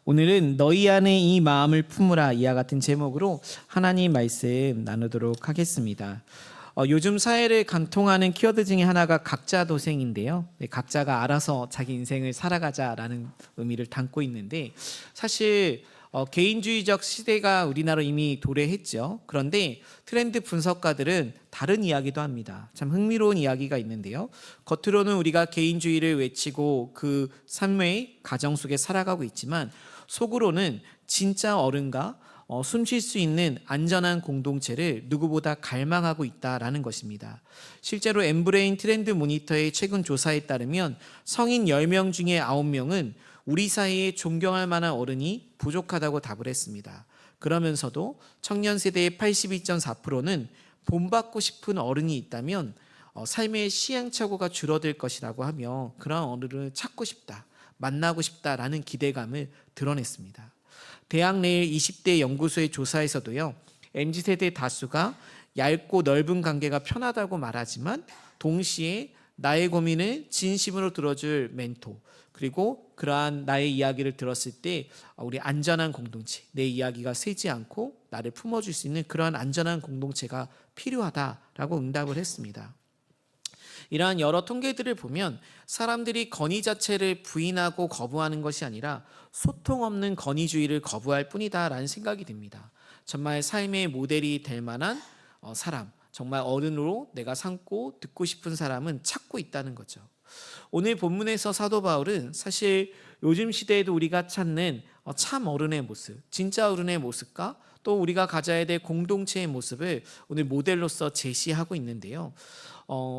오늘은 너희 안에 이 마음을 품으라 이와 같은 제목으로 하나님 말씀 나누도록 하겠습니다. 요즘 사회를 관통하는 키워드 중에 하나가 각자 도생인데요. 각자가 알아서 자기 인생을 살아가자라는 의미를 담고 있는데 사실 개인주의적 시대가 우리나라로 이미 도래했죠. 그런데 트렌드 분석가들은 다른 이야기도 합니다. 참 흥미로운 이야기가 있는데요. 겉으로는 우리가 개인주의를 외치고 그 삶의 가정 속에 살아가고 있지만 속으로는 진짜 어른과 숨 쉴 수 있는 안전한 공동체를 누구보다 갈망하고 있다라는 것입니다. 실제로 엠브레인 트렌드 모니터의 최근 조사에 따르면 성인 10명 중에 9명은 우리 사이에 존경할 만한 어른이 부족하다고 답을 했습니다. 그러면서도 청년 세대의 82.4%는 본받고 싶은 어른이 있다면 삶의 시행착오가 줄어들 것이라고 하며 그런 어른을 찾고 싶다, 만나고 싶다라는 기대감을 드러냈습니다. 대학 내 20대 연구소의 조사에서도요, MZ세대 다수가 얇고 넓은 관계가 편하다고 말하지만 동시에 나의 고민을 진심으로 들어줄 멘토, 그리고 그러한 나의 이야기를 들었을 때 우리 안전한 공동체, 내 이야기가 새지 않고 나를 품어줄 수 있는 그러한 안전한 공동체가 필요하다라고 응답을 했습니다. 이러한 여러 통계들을 보면 사람들이 건의 자체를 부인하고 거부하는 것이 아니라 소통 없는 건의주의를 거부할 뿐이다라는 생각이 듭니다. 정말 삶의 모델이 될 만한 사람, 정말 어른으로 내가 삼고 듣고 싶은 사람은 찾고 있다는 거죠. 오늘 본문에서 사도 바울은 사실 요즘 시대에도 우리가 찾는 참 어른의 모습, 진짜 어른의 모습과 또 우리가 가져야 될 공동체의 모습을 오늘 모델로서 제시하고 있는데요.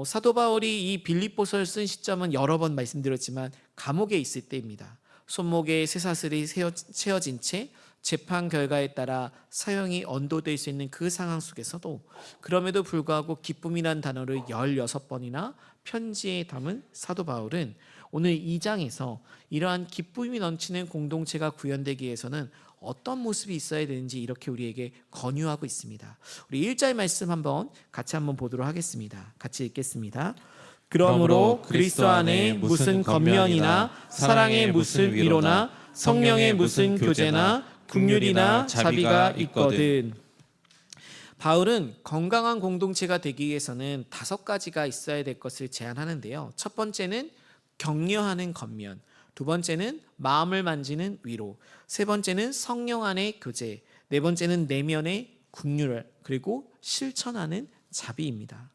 사도 바울이 이 빌립보서를 쓴 시점은 여러 번 말씀드렸지만 감옥에 있을 때입니다. 손목에 쇠사슬이 채어진 채 재판 결과에 따라 사형이 언도될 수 있는 그 상황 속에서도 그럼에도 불구하고 기쁨이란 단어를 16번이나 편지에 담은 사도 바울은 오늘 2장에서 이러한 기쁨이 넘치는 공동체가 구현되기 위해서는 어떤 모습이 있어야 되는지 이렇게 우리에게 권유하고 있습니다. 우리 1절 말씀 같이 한번 보도록 하겠습니다. 같이 읽겠습니다. 그러므로 그리스도 안에 무슨 겉면이나 사랑의 무슨 위로나 성령의 무슨 교제나 긍휼이나 자비가 있거든. 바울은 건강한 공동체가 되기 위해서는 5가지가 있어야 될 것을 제안하는데요. 첫 번째는 격려하는 겉면, 두 번째는 마음을 만지는 위로, 세 번째는 성령 안의 교제, 네 번째는 내면의 긍휼, 그리고 실천하는 자비입니다.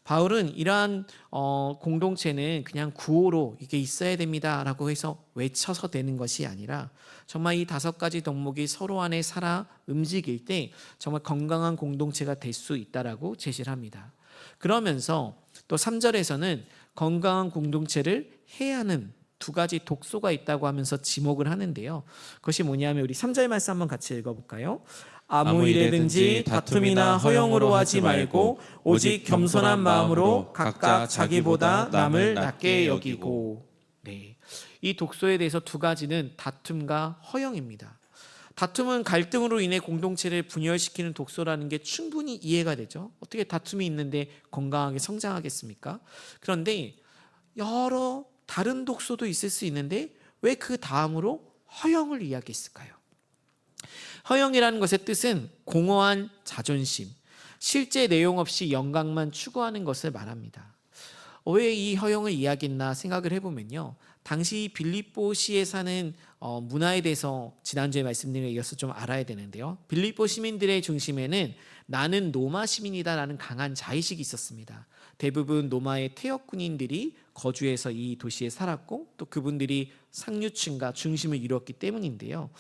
바울은 이러한 공동체는 그냥 구호로 이게 있어야 됩니다라고 해서 외쳐서 되는 것이 아니라 정말 이 5가지 덕목이 서로 안에 살아 움직일 때 정말 건강한 공동체가 될 수 있다라고 제시를 합니다. 그러면서 또 3절에서는 건강한 공동체를 해야 하는 2가지 독소가 있다고 하면서 지목을 하는데요. 그것이 뭐냐면 우리 3절 말씀 한번 같이 읽어볼까요? 아무 일에든지 다툼이나 허용으로 하지 말고 오직 겸손한 마음으로 각각 자기보다 남을 낮게 여기고. 네, 이 독소에 대해서 2가지는 다툼과 허용입니다. 다툼은 갈등으로 인해 공동체를 분열시키는 독소라는 게 충분히 이해가 되죠. 어떻게 다툼이 있는데 건강하게 성장하겠습니까? 그런데 여러 다른 독소도 있을 수 있는데 왜 그 다음으로 허용을 이야기했을까요? 허용이라는 것의 뜻은 공허한 자존심, 실제 내용 없이 영광만 추구하는 것을 말합니다. 왜 이 허용을 이야기했나 생각을 해보면요, 당시 빌립보시에 사는 문화에 대해서 지난주에 말씀드린 것에 이어서 좀 알아야 되는데요. 빌립보 시민들의 중심에는 나는 로마 시민이다라는 강한 자의식이 있었습니다. 대부분 로마의 퇴역 군인들이 거주해서 이 도시에 살았고 또 그분들이 상류층과 중심을 이루었기 때문인데요.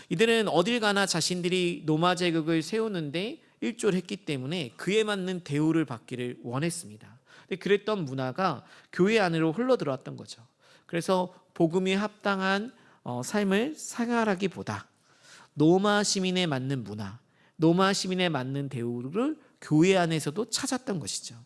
이들은 어딜 가나 자신들이 로마 제국을 세우는데 일조를 했기 때문에 그에 맞는 대우를 받기를 원했습니다. 근데 그랬던 문화가 교회 안으로 흘러들어왔던 거죠. 그래서 복음에 합당한 삶을 생활하기보다 로마 시민에 맞는 문화, 로마 시민에 맞는 대우를 교회 안에서도 찾았던 것이죠.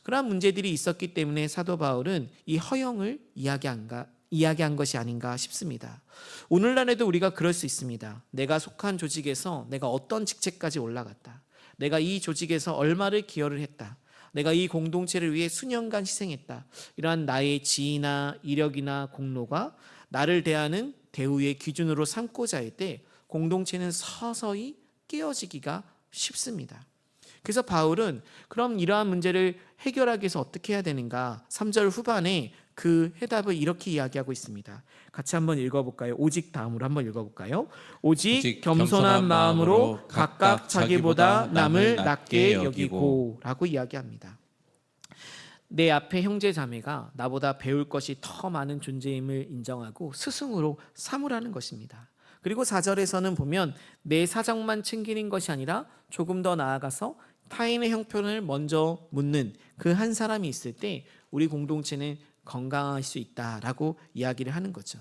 그러한 문제들이 있었기 때문에 사도 바울은 이 허용을 이야기한 것이 아닌가 싶습니다. 오늘날에도 우리가 그럴 수 있습니다. 내가 속한 조직에서 내가 어떤 직책까지 올라갔다. 내가 이 조직에서 얼마를 기여를 했다. 내가 이 공동체를 위해 수년간 희생했다. 이러한 나의 지위나 이력이나 공로가 나를 대하는 대우의 기준으로 삼고자 할 때 공동체는 서서히 깨어지기가 쉽습니다. 그래서 바울은 그럼 이러한 문제를 해결하기 위해서 어떻게 해야 되는가? 3절 후반에 그 해답을 이렇게 이야기하고 있습니다. 같이 한번 읽어볼까요? 오직 다음으로 한번 읽어볼까요? 오직 겸손한 마음으로 각각 자기보다 남을 낮게 여기고 라고 이야기합니다. 내 앞에 형제 자매가 나보다 배울 것이 더 많은 존재임을 인정하고 스승으로 삼으라는 것입니다. 그리고 4절에서는 보면 내 사정만 챙기는 것이 아니라 조금 더 나아가서 타인의 형편을 먼저 묻는 그 한 사람이 있을 때 우리 공동체는 건강할 수 있다라고 이야기를 하는 거죠.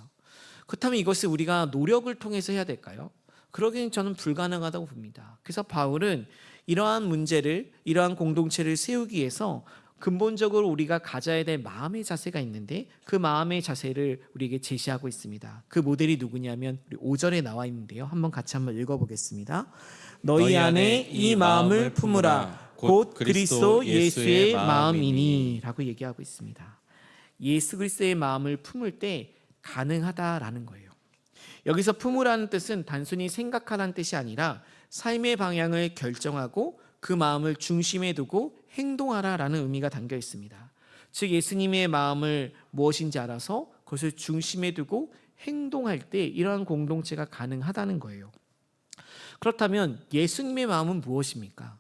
그렇다면 이것을 우리가 노력을 통해서 해야 될까요? 그러기엔 저는 불가능하다고 봅니다. 그래서 바울은 이러한 문제를, 이러한 공동체를 세우기 위해서 근본적으로 우리가 가져야 될 마음의 자세가 있는데 그 마음의 자세를 우리에게 제시하고 있습니다. 그 모델이 누구냐면 우리 5절에 나와 있는데요. 한번 같이 한번 읽어보겠습니다. 너희 안에 이 마음을 품으라 곧 그리스도 예수의 마음이니 라고 얘기하고 있습니다. 예수 그리스도의 마음을 품을 때 가능하다라는 거예요. 여기서 품으라는 뜻은 단순히 생각하라는 뜻이 아니라 삶의 방향을 결정하고 그 마음을 중심에 두고 행동하라라는 의미가 담겨 있습니다. 즉 예수님의 마음을 무엇인지 알아서 그것을 중심에 두고 행동할 때 이러한 공동체가 가능하다는 거예요. 그렇다면 예수님의 마음은 무엇입니까?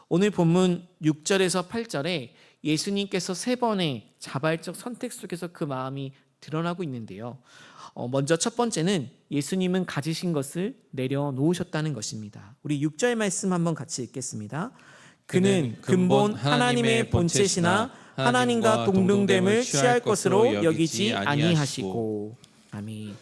오늘 본문 6절에서 8절에 예수님께서 3번의 자발적 선택 속에서 그 마음이 드러나고 있는데요. 먼저 첫 번째는 예수님은 가지신 것을 내려놓으셨다는 것입니다. 우리 6절 말씀 한번 같이 읽겠습니다. 그는 근본 하나님의 본체시나 하나님과 동등됨을 취할 것으로 여기지 아니하시고. 아멘.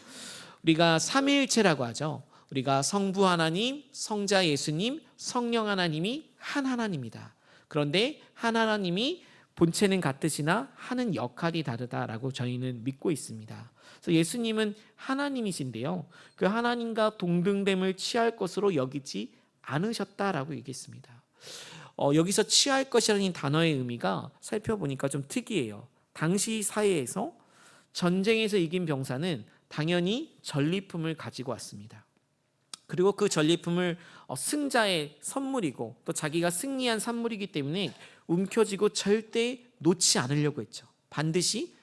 우리가 삼위일체라고 하죠. 우리가 성부 하나님, 성자 예수님, 성령 하나님이 한 하나님이다. 그런데 한 하나님이 본체는 같으시나 하는 역할이 다르다라고 저희는 믿고 있습니다. 그래서 예수님은 하나님이신데요. 그 하나님과 동등됨을 취할 것으로 여기지 않으셨다라고 얘기했습니다. 여기서 취할 것이라는 단어의 의미가 살펴보니까 좀 특이해요. 당시 사회에서 전쟁에서 이긴 병사는 당연히 전리품을 가지고 왔습니다. 그리고 그 전리품을 승자의 선물이고 또 자기가 승리한 선물이기 때문에 움켜쥐고 절대 놓지 않으려고 했죠. 반드시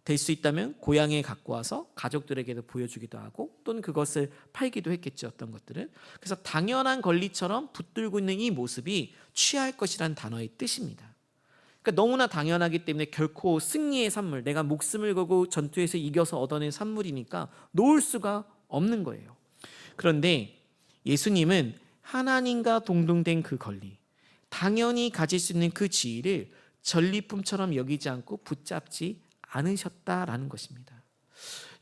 될 수 있다면 고향에 갖고 와서 가족들에게도 보여주기도 하고 또는 그것을 팔기도 했겠죠. 어떤 것들은. 그래서 당연한 권리처럼 붙들고 있는 이 모습이 취할 것이란 단어의 뜻입니다. 그러니까 너무나 당연하기 때문에 결코 승리의 선물, 내가 목숨을 걸고 전투에서 이겨서 얻어낸 선물이니까 놓을 수가 없는 거예요. 그런데 예수님은 하나님과 동등된 그 권리, 당연히 가질 수 있는 그 지위를 전리품처럼 여기지 않고 붙잡지 않으셨다라는 것입니다.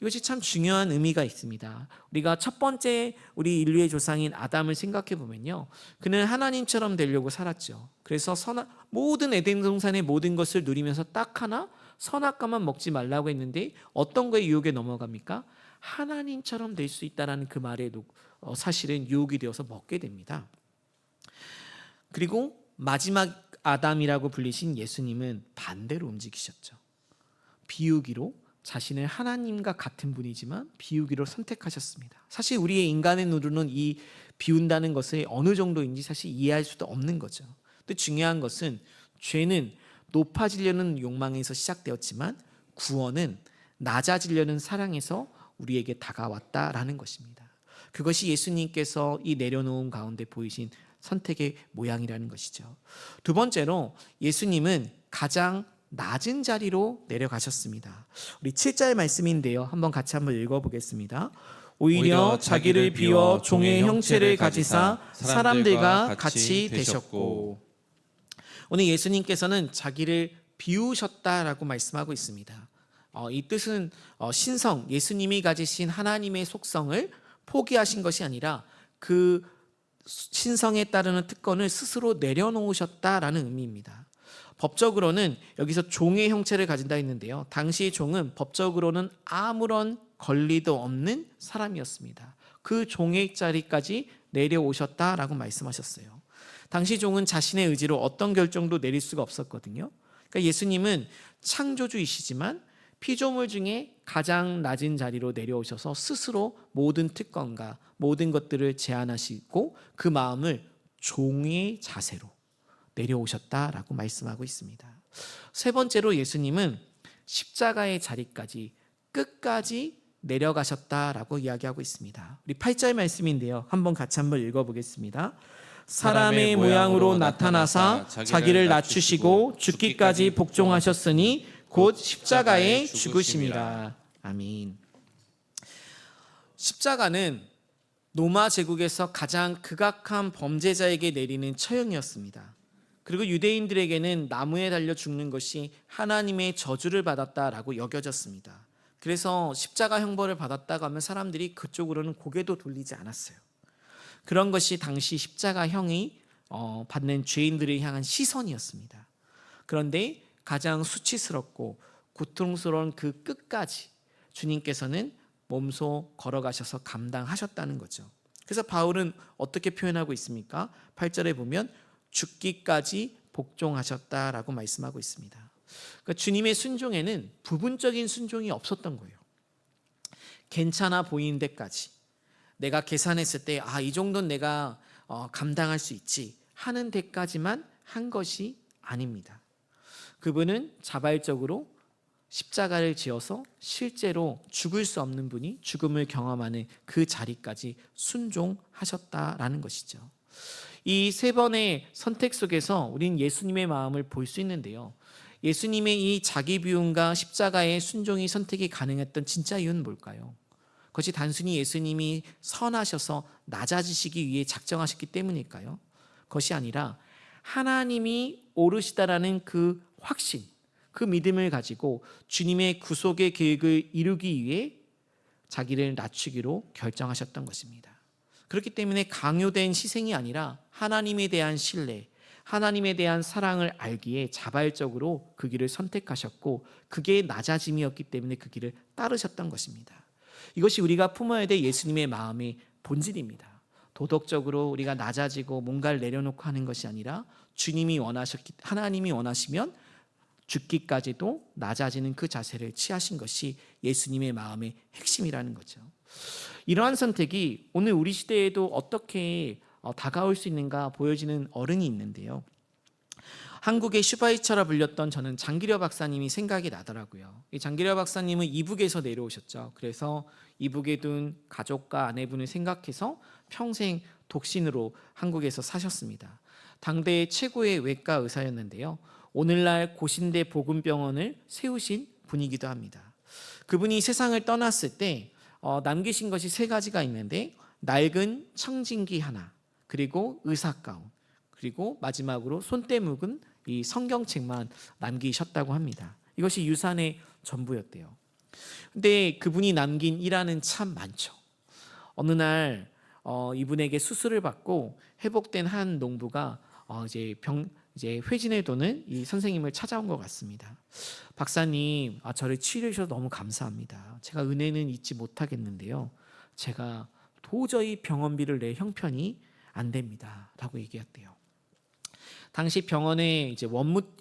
이것이 참 중요한 의미가 있습니다. 우리가 첫 번째 우리 인류의 조상인 아담을 생각해 보면요, 그는 하나님처럼 되려고 살았죠. 그래서 모든 에덴 동산의 모든 것을 누리면서 딱 하나 선악과만 먹지 말라고 했는데 어떤 거에 유혹에 넘어갑니까? 하나님처럼 될 수 있다라는 그 말에 사실은 유혹이 되어서 먹게 됩니다. 그리고 마지막 아담이라고 불리신 예수님은 반대로 움직이셨죠. 비우기로 자신을 하나님과 같은 분이지만 비우기로 선택하셨습니다. 사실 우리의 인간의 눈으로는 이 비운다는 것이 어느 정도인지 사실 이해할 수도 없는 거죠. 근데 중요한 것은 죄는 높아지려는 욕망에서 시작되었지만 구원은 낮아지려는 사랑에서 우리에게 다가왔다라는 것입니다. 그것이 예수님께서 이 내려놓은 가운데 보이신 선택의 모양이라는 것이죠. 두 번째로 예수님은 가장 낮은 자리로 내려가셨습니다. 우리 7절 말씀인데요. 한번 같이 한번 읽어보겠습니다. 오히려 자기를 비워 종의 형체를 가지사 사람들과 같이 되셨고. 오늘 예수님께서는 자기를 비우셨다라고 말씀하고 있습니다. 이 뜻은 신성, 예수님이 가지신 하나님의 속성을 포기하신 것이 아니라 그 신성에 따르는 특권을 스스로 내려놓으셨다라는 의미입니다. 법적으로는 여기서 종의 형체를 가진다 했는데요. 당시 종은 법적으로는 아무런 권리도 없는 사람이었습니다. 그 종의 자리까지 내려오셨다라고 말씀하셨어요. 당시 종은 자신의 의지로 어떤 결정도 내릴 수가 없었거든요. 그러니까 예수님은 창조주이시지만 피조물 중에 가장 낮은 자리로 내려오셔서 스스로 모든 특권과 모든 것들을 제한하시고 그 마음을 종의 자세로 내려오셨다라고 말씀하고 있습니다. 세 번째로 예수님은 십자가의 자리까지 끝까지 내려가셨다라고 이야기하고 있습니다. 우리 8절 말씀인데요. 한번 읽어보겠습니다. 사람의 모양으로 나타나사 자기를 낮추시고 죽기까지 복종하셨으니 곧 십자가에 죽으심이라. 아멘. 십자가는 로마 제국에서 가장 극악한 범죄자에게 내리는 처형이었습니다. 그리고 유대인들에게는 나무에 달려 죽는 것이 하나님의 저주를 받았다라고 여겨졌습니다. 그래서 십자가 형벌을 받았다고 하면 사람들이 그쪽으로는 고개도 돌리지 않았어요. 그런 것이 당시 십자가형이 받는 죄인들을 향한 시선이었습니다. 그런데 가장 수치스럽고 고통스러운 그 끝까지 주님께서는 몸소 걸어가셔서 감당하셨다는 거죠. 그래서 바울은 어떻게 표현하고 있습니까? 8절에 보면 죽기까지 복종하셨다라고 말씀하고 있습니다. 그러니까 주님의 순종에는 부분적인 순종이 없었던 거예요. 괜찮아 보이는 데까지 내가 계산했을 때 이 정도는 내가 감당할 수 있지 하는 데까지만 한 것이 아닙니다. 그분은 자발적으로 십자가를 지어서 실제로 죽을 수 없는 분이 죽음을 경험하는 그 자리까지 순종하셨다라는 것이죠. 이 세 번의 선택 속에서 우리는 예수님의 마음을 볼 수 있는데요. 예수님의 이 자기 비움과 십자가의 순종이 선택이 가능했던 진짜 이유는 뭘까요? 그것이 단순히 예수님이 선하셔서 낮아지시기 위해 작정하셨기 때문일까요? 그것이 아니라 하나님이 옳으시다라는 그 확신, 그 믿음을 가지고 주님의 구속의 계획을 이루기 위해 자기를 낮추기로 결정하셨던 것입니다. 그렇기 때문에 강요된 희생이 아니라 하나님에 대한 신뢰, 하나님에 대한 사랑을 알기에 자발적으로 그 길을 선택하셨고 그게 낮아짐이었기 때문에 그 길을 따르셨던 것입니다. 이것이 우리가 품어야 될 예수님의 마음의 본질입니다. 도덕적으로 우리가 낮아지고 뭔가를 내려놓고 하는 것이 아니라 하나님이 원하시면 죽기까지도 낮아지는 그 자세를 취하신 것이 예수님의 마음의 핵심이라는 거죠. 이러한 선택이 오늘 우리 시대에도 어떻게 다가올 수 있는가 보여지는 어른이 있는데요. 한국의 슈바이처라 불렸던 저는 장기려 박사님이 생각이 나더라고요. 이 장기려 박사님은 이북에서 내려오셨죠. 그래서 이북에 둔 가족과 아내분을 생각해서 평생 독신으로 한국에서 사셨습니다. 당대 최고의 외과 의사였는데요. 오늘날 고신대 복음병원을 세우신 분이기도 합니다. 그분이 세상을 떠났을 때 남기신 것이 세 가지가 있는데 낡은 청진기 하나, 그리고 의사가운, 그리고 마지막으로 손때 묵은 이 성경책만 남기셨다고 합니다. 이것이 유산의 전부였대요. 근데 그분이 남긴 일화는 참 많죠. 어느 날 이분에게 수술을 받고 회복된 한 농부가 이제 회진을 도는 이 선생님을 찾아온 것 같습니다. 박사님, 저를 치료해 주셔서 너무 감사합니다. 제가 은혜는 잊지 못하겠는데요. 제가 도저히 병원비를 낼 형편이 안 됩니다. 라고 얘기했대요. 당시 병원에 이제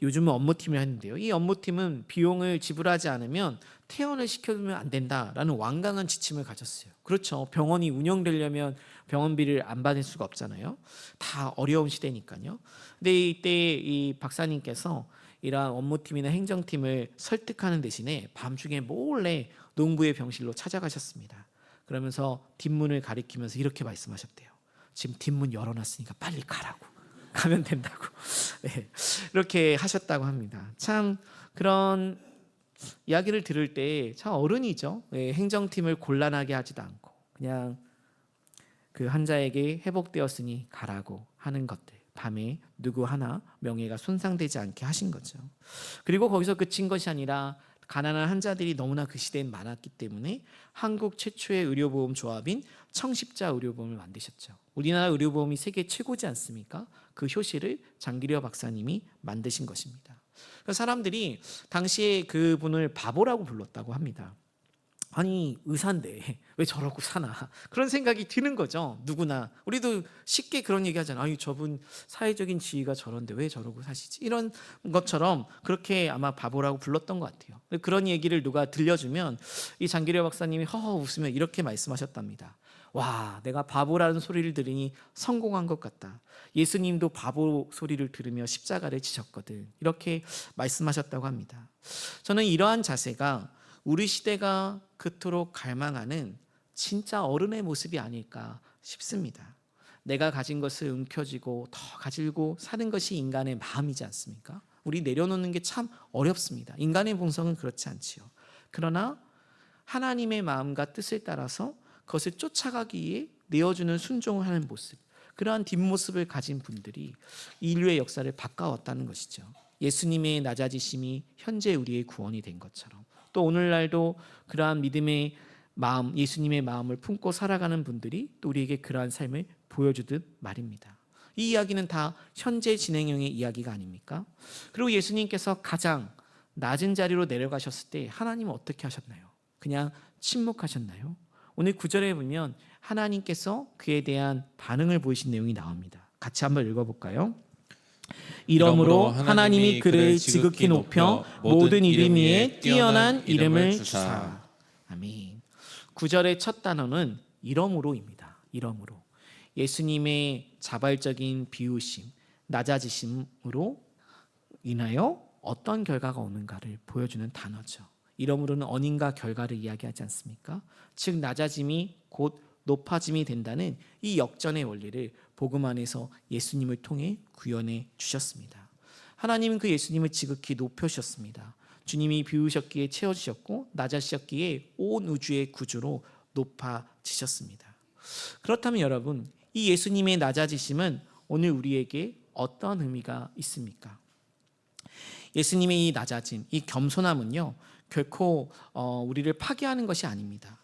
요즘은 업무팀을 했는데요. 이 업무팀은 비용을 지불하지 않으면 퇴원을 시켜주면 안 된다라는 완강한 지침을 가졌어요. 그렇죠. 병원이 운영되려면 병원비를 안 받을 수가 없잖아요. 다 어려운 시대니까요. 근데 이때 이 박사님께서 이러한 업무팀이나 행정팀을 설득하는 대신에 밤중에 몰래 농부의 병실로 찾아가셨습니다. 그러면서 뒷문을 가리키면서 이렇게 말씀하셨대요. 지금 뒷문 열어놨으니까 빨리 가라고. 가면 된다고. 네, 이렇게 하셨다고 합니다. 참 그런 이야기를 들을 때 참 어른이죠. 네, 행정팀을 곤란하게 하지도 않고 그냥 그 환자에게 회복되었으니 가라고 하는 것들. 밤에 누구 하나 명예가 손상되지 않게 하신 거죠. 그리고 거기서 그친 것이 아니라 가난한 환자들이 너무나 그 시대엔 많았기 때문에 한국 최초의 의료보험 조합인 청십자 의료보험을 만드셨죠. 우리나라 의료보험이 세계 최고지 않습니까? 그 효시를 장기려 박사님이 만드신 것입니다. 사람들이 당시에 그분을 바보라고 불렀다고 합니다. 아니 의사인데 왜 저러고 사나 그런 생각이 드는 거죠. 누구나 우리도 쉽게 그런 얘기 하잖아요. 아니 저분 사회적인 지위가 저런데 왜 저러고 사시지, 이런 것처럼 그렇게 아마 바보라고 불렀던 것 같아요. 그런 얘기를 누가 들려주면 이 장기려 박사님이 허허 웃으며 이렇게 말씀하셨답니다. 와, 내가 바보라는 소리를 들으니 성공한 것 같다. 예수님도 바보 소리를 들으며 십자가를 지셨거든. 이렇게 말씀하셨다고 합니다. 저는 이러한 자세가 우리 시대가 그토록 갈망하는 진짜 어른의 모습이 아닐까 싶습니다. 내가 가진 것을 움켜쥐고 더 가지고 사는 것이 인간의 마음이지 않습니까? 우리 내려놓는 게 참 어렵습니다. 인간의 본성은 그렇지 않지요. 그러나 하나님의 마음과 뜻을 따라서 그것을 쫓아가기 위해 내어주는 순종을 하는 모습, 그러한 뒷모습을 가진 분들이 인류의 역사를 바꿔왔다는 것이죠. 예수님의 낮아지심이 현재 우리의 구원이 된 것처럼 또 오늘날도 그러한 믿음의 마음, 예수님의 마음을 품고 살아가는 분들이 또 우리에게 그러한 삶을 보여주듯 말입니다. 이 이야기는 다 현재 진행형의 이야기가 아닙니까? 그리고 예수님께서 가장 낮은 자리로 내려가셨을 때 하나님은 어떻게 하셨나요? 그냥 침묵하셨나요? 오늘 9절에 보면 하나님께서 그에 대한 반응을 보이신 내용이 나옵니다. 같이 한번 읽어볼까요? 이러므로 하나님이 그를 지극히 높여 모든 이름 위에 뛰어난 이름을 주사. 아멘. 9절의 첫 단어는 이러므로입니다. 이러므로. 예수님의 자발적인 비우심, 낮아지심으로 인하여 어떤 결과가 오는가를 보여주는 단어죠. 이러므로는 언인과 결과를 이야기하지 않습니까? 즉 낮아짐이 곧 높아짐이 된다는 이 역전의 원리를 복음 안에서 예수님을 통해 구현해 주셨습니다. 하나님은 그 예수님을 지극히 높여주셨습니다. 주님이 비우셨기에 채워주셨고 낮아지셨기에 온 우주의 구주로 높아지셨습니다. 그렇다면 여러분, 이 예수님의 낮아지심은 오늘 우리에게 어떤 의미가 있습니까? 예수님의 이 낮아짐, 이 겸손함은요 결코 우리를 파괴하는 것이 아닙니다.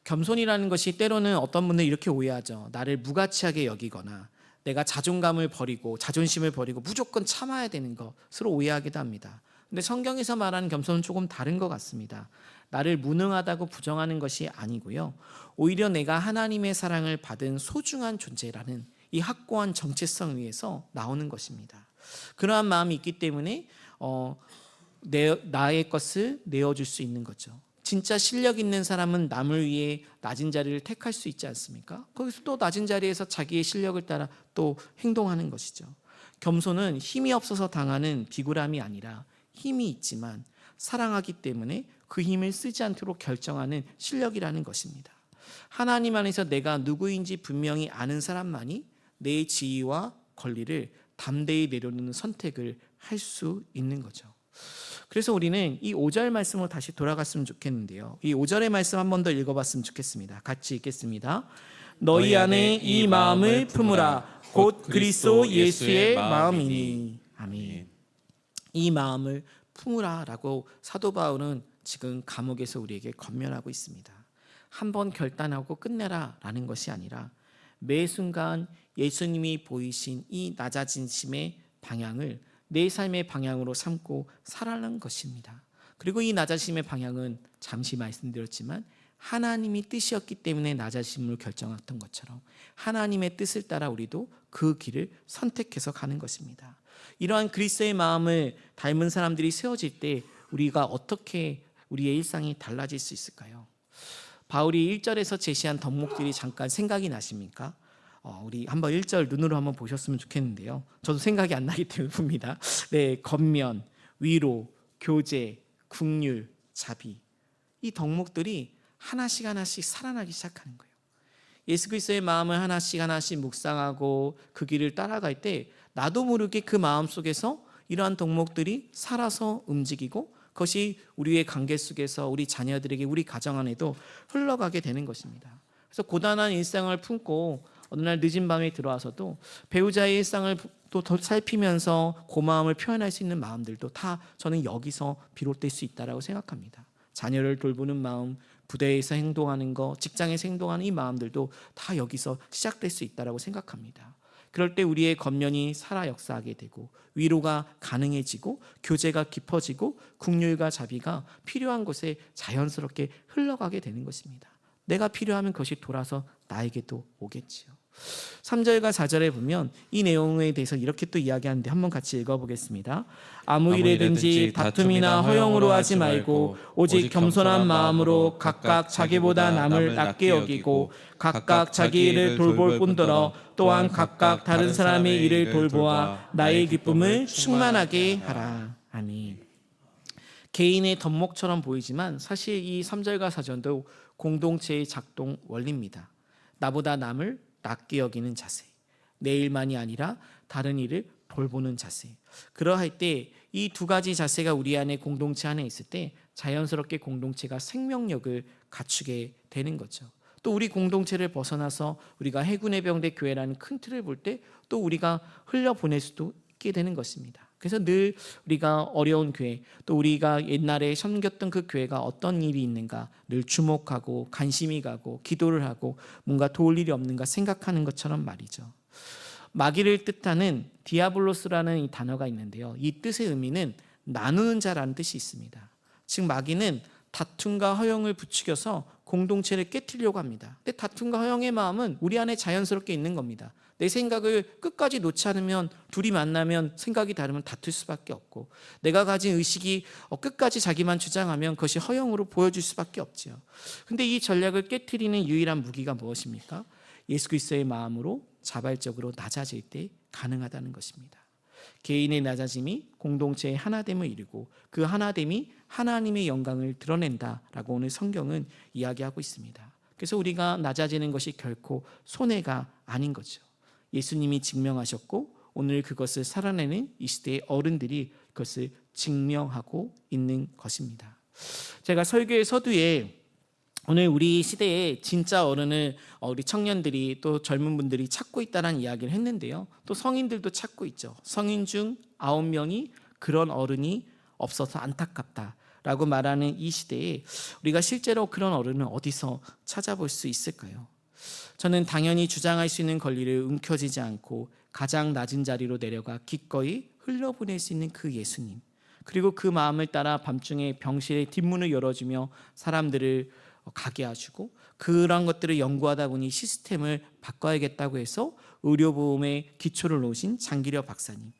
겸손이라는 것이 때로는 어떤 분들이 이렇게 오해하죠. 나를 무가치하게 여기거나 내가 자존감을 버리고 자존심을 버리고 무조건 참아야 되는 것으로 오해하기도 합니다. 근데 성경에서 말하는 겸손은 조금 다른 것 같습니다. 나를 무능하다고 부정하는 것이 아니고요. 오히려 내가 하나님의 사랑을 받은 소중한 존재라는 이 확고한 정체성 위에서 나오는 것입니다. 그러한 마음이 있기 때문에 나의 것을 내어줄 수 있는 거죠. 진짜 실력 있는 사람은 남을 위해 낮은 자리를 택할 수 있지 않습니까? 거기서 또 낮은 자리에서 자기의 실력을 따라 또 행동하는 것이죠. 겸손은 힘이 없어서 당하는 비굴함이 아니라 힘이 있지만 사랑하기 때문에 그 힘을 쓰지 않도록 결정하는 실력이라는 것입니다. 하나님 안에서 내가 누구인지 분명히 아는 사람만이 내 지위와 권리를 담대히 내려놓는 선택을 할 수 있는 거죠. 그래서 우리는 이 5절 말씀으로 다시 돌아갔으면 좋겠는데요. 이 5절의 말씀 한 번 더 읽어봤으면 좋겠습니다. 같이 읽겠습니다. 너희 안에 이 마음을 품으라. 곧 그리스도 예수의 마음이니. 아멘. 이 마음을 품으라 라고 사도 바울은 지금 감옥에서 우리에게 권면하고 있습니다. 한번 결단하고 끝내라 라는 것이 아니라 매 순간 예수님이 보이신 이 낮아지심의 방향을 내 삶의 방향으로 삼고 살아가는 것입니다. 그리고 이 낮아짐의 방향은 잠시 말씀드렸지만 하나님이 뜻이었기 때문에 낮아짐을 결정했던 것처럼 하나님의 뜻을 따라 우리도 그 길을 선택해서 가는 것입니다. 이러한 그리스도의 마음을 닮은 사람들이 세워질 때 우리가 어떻게 우리의 일상이 달라질 수 있을까요? 바울이 1절에서 제시한 덕목들이 잠깐 생각이 나십니까? 우리 한번 1절 눈으로 한번 보셨으면 좋겠는데요. 저도 생각이 안 나기 때문에 봅니다. 네, 겉면, 위로, 교제, 긍휼, 자비. 이 덕목들이 하나씩 하나씩 살아나기 시작하는 거예요. 예수 그리스도의 마음을 하나씩 하나씩 묵상하고 그 길을 따라갈 때 나도 모르게 그 마음 속에서 이러한 덕목들이 살아서 움직이고 그것이 우리의 관계 속에서 우리 자녀들에게 우리 가정 안에도 흘러가게 되는 것입니다. 그래서 고단한 일상을 품고 어느 날 늦은 밤에 들어와서도 배우자의 일상을 또 더 살피면서 고마움을 표현할 수 있는 마음들도 다 저는 여기서 비롯될 수 있다고 생각합니다. 자녀를 돌보는 마음, 부대에서 행동하는 것, 직장에서 행동하는 이 마음들도 다 여기서 시작될 수 있다고 생각합니다. 그럴 때 우리의 겉면이 살아 역사하게 되고 위로가 가능해지고 교제가 깊어지고 긍휼과 자비가 필요한 곳에 자연스럽게 흘러가게 되는 것입니다. 내가 필요하면 그것이 돌아서 나에게도 오겠지요. 3절과 4절에 보면 이 내용에 대해서 이렇게 또 이야기하는데 한번 같이 읽어보겠습니다. 아무 일에든지 다툼이나 허용으로 하지 말고 오직 겸손한 마음으로 각각 자기보다 남을 낮게 여기고 각각 자기 일을 돌볼 뿐더러 또한 각각 다른 사람의 일을 돌보아 나의 기쁨을 충만하게 하라. 아멘. 개인의 덕목처럼 보이지만 사실 이 3절과 4절도 공동체의 작동 원리입니다. 나보다 남을 낮게 여기는 자세, 내 일만이 아니라 다른 일을 돌보는 자세. 그러할 때 이 두 가지 자세가 우리 안에 공동체 안에 있을 때 자연스럽게 공동체가 생명력을 갖추게 되는 거죠. 또 우리 공동체를 벗어나서 우리가 해군의 병대 교회라는 큰 틀을 볼 때 또 우리가 흘려보낼 수도 있게 되는 것입니다. 그래서 늘 우리가 어려운 교회, 또 우리가 옛날에 섬겼던 그 교회가 어떤 일이 있는가 늘 주목하고 관심이 가고 기도를 하고 뭔가 도울 일이 없는가 생각하는 것처럼 말이죠. 마귀를 뜻하는 디아블로스라는 이 단어가 있는데요. 이 뜻의 의미는 나누는 자라는 뜻이 있습니다. 즉 마귀는 다툼과 허용을 부추겨서 공동체를 깨트리려고 합니다. 근데 다툼과 허용의 마음은 우리 안에 자연스럽게 있는 겁니다. 내 생각을 끝까지 놓지 않으면 둘이 만나면 생각이 다르면 다툴 수밖에 없고 내가 가진 의식이 끝까지 자기만 주장하면 그것이 허용으로 보여줄 수밖에 없지요. 근데 이 전략을 깨트리는 유일한 무기가 무엇입니까? 예수 그리스도의 마음으로 자발적으로 낮아질 때 가능하다는 것입니다. 개인의 낮아짐이 공동체의 하나됨을 이루고 그 하나됨이 하나님의 영광을 드러낸다라고 오늘 성경은 이야기하고 있습니다. 그래서 우리가 낮아지는 것이 결코 손해가 아닌 거죠. 예수님이 증명하셨고 오늘 그것을 살아내는 이 시대의 어른들이 그것을 증명하고 있는 것입니다. 제가 설교의 서두에 오늘 우리 시대에 진짜 어른을 우리 청년들이 또 젊은 분들이 찾고 있다는 이야기를 했는데요. 또 성인들도 찾고 있죠. 성인 중 9명이 그런 어른이 없어서 안타깝다라고 말하는 이 시대에 우리가 실제로 그런 어른을 어디서 찾아볼 수 있을까요? 저는 당연히 주장할 수 있는 권리를 움켜쥐지 않고 가장 낮은 자리로 내려가 기꺼이 흘려보낼 수 있는 그 예수님, 그리고 그 마음을 따라 밤중에 병실의 뒷문을 열어주며 사람들을 가게 하시고 그런 것들을 연구하다 보니 시스템을 바꿔야겠다고 해서 의료보험에 기초를 놓으신 장기려 박사님,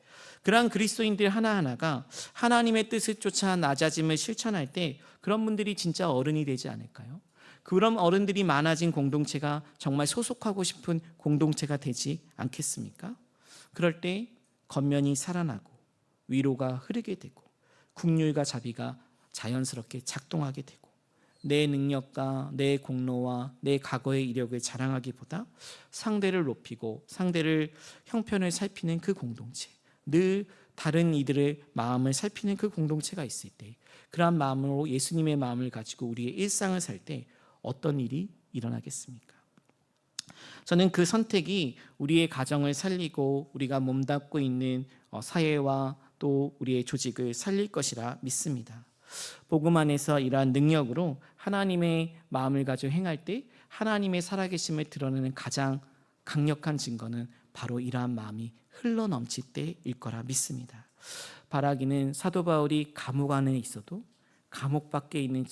그러한 그리스도인들 하나하나가 하나님의 뜻을 쫓아 낮아짐을 실천할 때 그런 분들이 진짜 어른이 되지 않을까요? 그런 어른들이 많아진 공동체가 정말 소속하고 싶은 공동체가 되지 않겠습니까? 그럴 때 겉면이 살아나고 위로가 흐르게 되고 긍휼과 자비가 자연스럽게 작동하게 되고 내 능력과 내 공로와 내 과거의 이력을 자랑하기보다 상대를 높이고 상대를 형편을 살피는 그 공동체, 늘 다른 이들의 마음을 살피는 그 공동체가 있을 때 그러한 마음으로 예수님의 마음을 가지고 우리의 일상을 살 때 어떤 일이 일어나겠습니까? 저는 그 선택이 우리의 가정을 살리고 우리가 몸담고 있는 사회와 또 우리의 조직을 살릴 것이라 믿습니다. 복음 안에서 이러한 능력으로 하나님의 마음을 가지고 행할 때 하나님의 살아계심을 드러내는 가장 강력한 증거는 바로 이러한 마음이 흘러넘칠 때일 거라 믿습니다. 바라기는 사도 바울이 감옥 안에 있어도 감옥 밖에 있는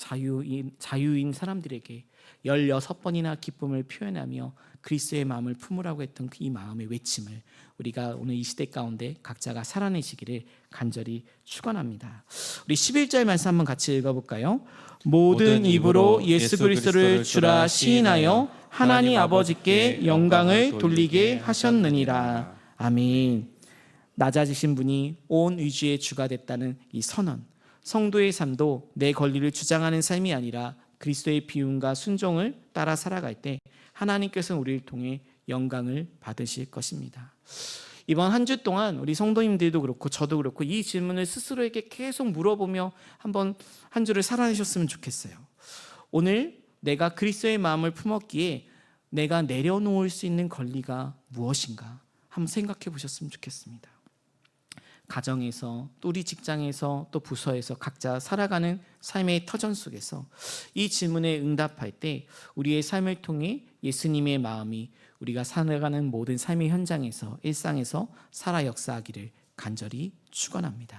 자유인 사람들에게 16번이나 기쁨을 표현하며 그리스도의 마음을 품으라고 했던 이 마음의 외침을 우리가 오늘 이 시대 가운데 각자가 살아내시기를 간절히 축원합니다. 우리 11절 말씀 한번 같이 읽어볼까요? 모든 입으로 예수 그리스도를 주라 시인하여 하나님 아버지께 영광을 돌리게 하셨느니라. 아멘. 낮아지신 분이 온 위주의 주가 됐다는 이 선언, 성도의 삶도 내 권리를 주장하는 삶이 아니라 그리스도의 비움과 순종을 따라 살아갈 때 하나님께서는 우리를 통해 영광을 받으실 것입니다. 이번 한 주 동안 우리 성도님들도 그렇고 저도 그렇고 이 질문을 스스로에게 계속 물어보며 한번 한 주를 살아내셨으면 좋겠어요. 오늘 내가 그리스도의 마음을 품었기에 내가 내려놓을 수 있는 권리가 무엇인가 한번 생각해 보셨으면 좋겠습니다. 가정에서 또 우리 직장에서 또 부서에서 각자 살아가는 삶의 터전 속에서 이 질문에 응답할 때 우리의 삶을 통해 예수님의 마음이 우리가 살아가는 모든 삶의 현장에서 일상에서 살아 역사하기를 간절히 축원합니다.